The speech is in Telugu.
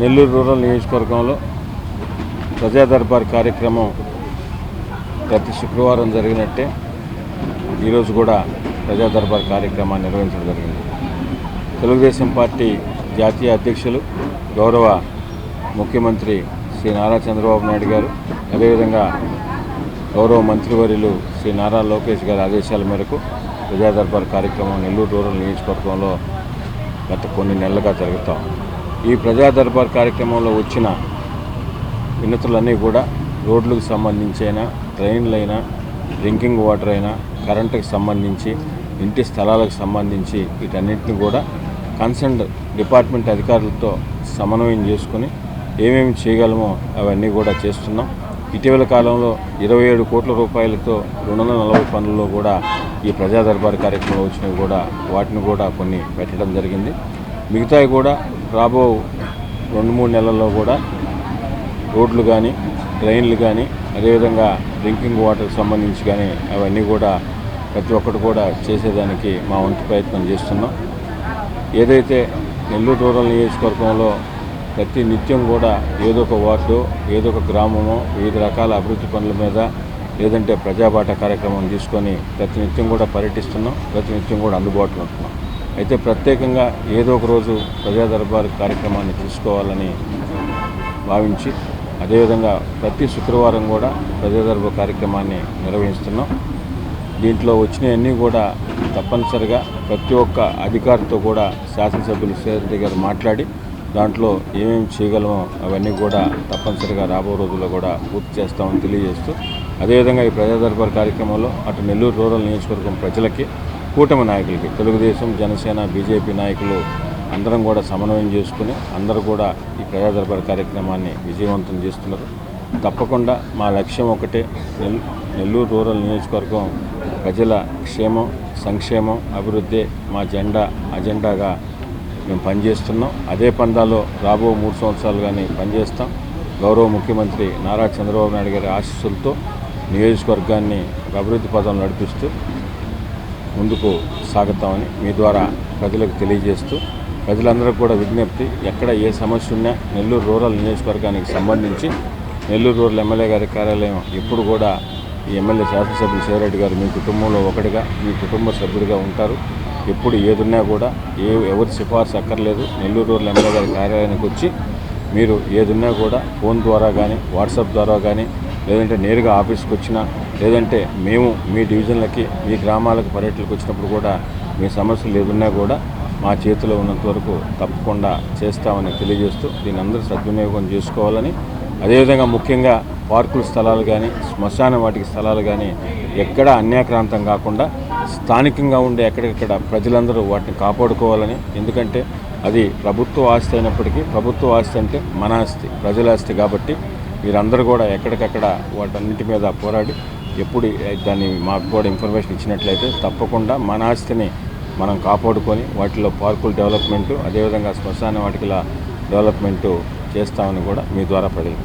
నెల్లూరు రూరల్ నియోజకవర్గంలో ప్రజా దర్బార్ కార్యక్రమం ప్రతి శుక్రవారం జరిగినట్టే ఈరోజు కూడా ప్రజా దర్బార్ కార్యక్రమాన్ని నిర్వహించడం జరిగింది. తెలుగుదేశం పార్టీ జాతీయ అధ్యక్షులు గౌరవ ముఖ్యమంత్రి శ్రీ నారా చంద్రబాబు నాయుడు గారు, అదేవిధంగా గౌరవ మంత్రివర్యులు శ్రీ నారా లోకేష్ గారి ఆదేశాల మేరకు ప్రజా దర్బార్ కార్యక్రమం నెల్లూరు రూరల్ నియోజకవర్గంలో గత కొన్ని నెలలుగా జరుగుతాం. ఈ ప్రజా దర్బార్ కార్యక్రమంలో వచ్చిన వినతులన్నీ కూడా రోడ్లకు సంబంధించి అయినా, ట్రైన్లైనా, డ్రింకింగ్ వాటర్ అయినా, కరెంటుకి సంబంధించి, ఇంటి స్థలాలకు సంబంధించి వీటన్నిటిని కూడా కన్సర్న్డ్ డిపార్ట్మెంట్ అధికారులతో సమన్వయం చేసుకుని ఏమేమి చేయగలమో అవన్నీ కూడా చేస్తున్నాం. ఇటీవల కాలంలో 27 కోట్ల రూపాయలతో 240 పనుల్లో కూడా ఈ ప్రజా దర్బార్ కార్యక్రమంలో వచ్చినవి కూడా వాటిని కూడా కొన్ని పెట్టడం జరిగింది. మిగతాయి కూడా రాబో 2-3 నెలల్లో కూడా రోడ్లు కానీ, ట్రైన్లు కానీ, అదేవిధంగా డ్రింకింగ్ వాటర్కి సంబంధించి కానీ అవన్నీ కూడా ప్రతి ఒక్కటి కూడా చేసేదానికి మా వంతు ప్రయత్నం చేస్తున్నాం. ఏదైతే నెల్లూరు రూరల్ నియోజకవర్గంలో ప్రతి నిత్యం కూడా ఏదో ఒక వార్డు, ఏదో ఒక గ్రామమో వివిధ రకాల అభివృద్ధి పనుల మీద లేదంటే ప్రజాబాట కార్యక్రమం తీసుకొని ప్రతినిత్యం కూడా పర్యటిస్తున్నాం, ప్రతినిత్యం కూడా అందుబాటులో ఉంటున్నాం. అయితే ప్రత్యేకంగా ఏదో ఒక రోజు ప్రజా దర్బార్ కార్యక్రమాన్ని తీసుకోవాలని భావించి అదేవిధంగా ప్రతి శుక్రవారం కూడా ప్రజా దర్బార్ కార్యక్రమాన్ని నిర్వహిస్తున్నాం. దీంట్లో వచ్చినవన్నీ కూడా తప్పనిసరిగా ప్రతి ఒక్క అధికారితో కూడా శాసనసభ్యులు శ్రీధర్ గారు మాట్లాడి దాంట్లో ఏమేమి చేయగలమో అవన్నీ కూడా తప్పనిసరిగా రాబో రోజుల్లో కూడా పూర్తి చేస్తామని తెలియజేస్తూ, అదేవిధంగా ఈ ప్రజా దర్బార్ కార్యక్రమంలో అటు నెల్లూరు రూరల్ నియోజకవర్గం ప్రజలకి, కూటమి నాయకులకి, తెలుగుదేశం, జనసేన, బీజేపీ నాయకులు అందరం కూడా సమన్వయం చేసుకుని అందరూ కూడా ఈ ప్రజా దర్బార్ కార్యక్రమాన్ని విజయవంతం చేస్తున్నారు. తప్పకుండా మా లక్ష్యం ఒకటే, నెల్లూరు రూరల్ నియోజకవర్గం ప్రజల క్షేమం, సంక్షేమం, అభివృద్ధి మా అజెండాగా మేము పనిచేస్తున్నాం. అదే పందాలో రాబో 3 సంవత్సరాలు కానీ పనిచేస్తాం. గౌరవ ముఖ్యమంత్రి నారా చంద్రబాబు నాయుడు గారి ఆశీస్సులతో నియోజకవర్గాన్ని అభివృద్ధి పథం నడిపిస్తూ ముందుకు సాగుతామని మీ ద్వారా ప్రజలకు తెలియజేస్తూ, ప్రజలందరూ కూడా విజ్ఞప్తి, ఎక్కడ ఏ సమస్య ఉన్నా నెల్లూరు రూరల్ నియోజకవర్గానికి సంబంధించి నెల్లూరు రూరల్ ఎమ్మెల్యే గారి కార్యాలయం ఎప్పుడు కూడా ఈ ఎమ్మెల్యే శాసనసభ్యులు శివరెడ్డి గారు మీ కుటుంబంలో ఒకటిగా, మీ కుటుంబ సభ్యుడిగా ఉంటారు. ఎప్పుడు ఏదున్నా కూడా ఎవరి సిఫార్సు అక్కర్లేదు. నెల్లూరు రూరల్ ఎమ్మెల్యే గారి కార్యాలయానికి వచ్చి మీరు ఏదున్నా కూడా ఫోన్ ద్వారా కానీ, వాట్సాప్ ద్వారా కానీ, లేదంటే నేరుగా ఆఫీస్కి వచ్చినా, లేదంటే మేము మీ డివిజన్లకి, మీ గ్రామాలకు పర్యటనకు వచ్చినప్పుడు కూడా మీ సమస్యలు ఏదున్నా కూడా మా చేతిలో ఉన్నంత వరకు తప్పకుండా చేస్తామని తెలియజేస్తూ దీన్ని అందరూ సద్వినియోగం చేసుకోవాలని, అదేవిధంగా ముఖ్యంగా పార్కుల స్థలాలు కానీ, శ్మశాన వాటికి స్థలాలు కానీ ఎక్కడా అన్యాక్రాంతం కాకుండా స్థానికంగా ఉండే ఎక్కడికక్కడ ప్రజలందరూ వాటిని కాపాడుకోవాలని. ఎందుకంటే అది ప్రభుత్వ ఆస్తి అయినప్పటికీ, ప్రభుత్వ ఆస్తి అంటే మన ఆస్తి, ప్రజల ఆస్తి కాబట్టి మీరందరూ కూడా ఎక్కడికక్కడ వాటన్నిటి మీద పోరాడి ఎప్పుడు దాన్ని మాకు కూడా ఇన్ఫర్మేషన్ ఇచ్చినట్లయితే తప్పకుండా మన ఆస్తిని మనం కాపాడుకొని వాటిలో పార్కుల డెవలప్మెంటు, అదేవిధంగా శ్మశాన వాటికల డెవలప్మెంటు చేస్తామని కూడా మీ ద్వారా ప్రజలకు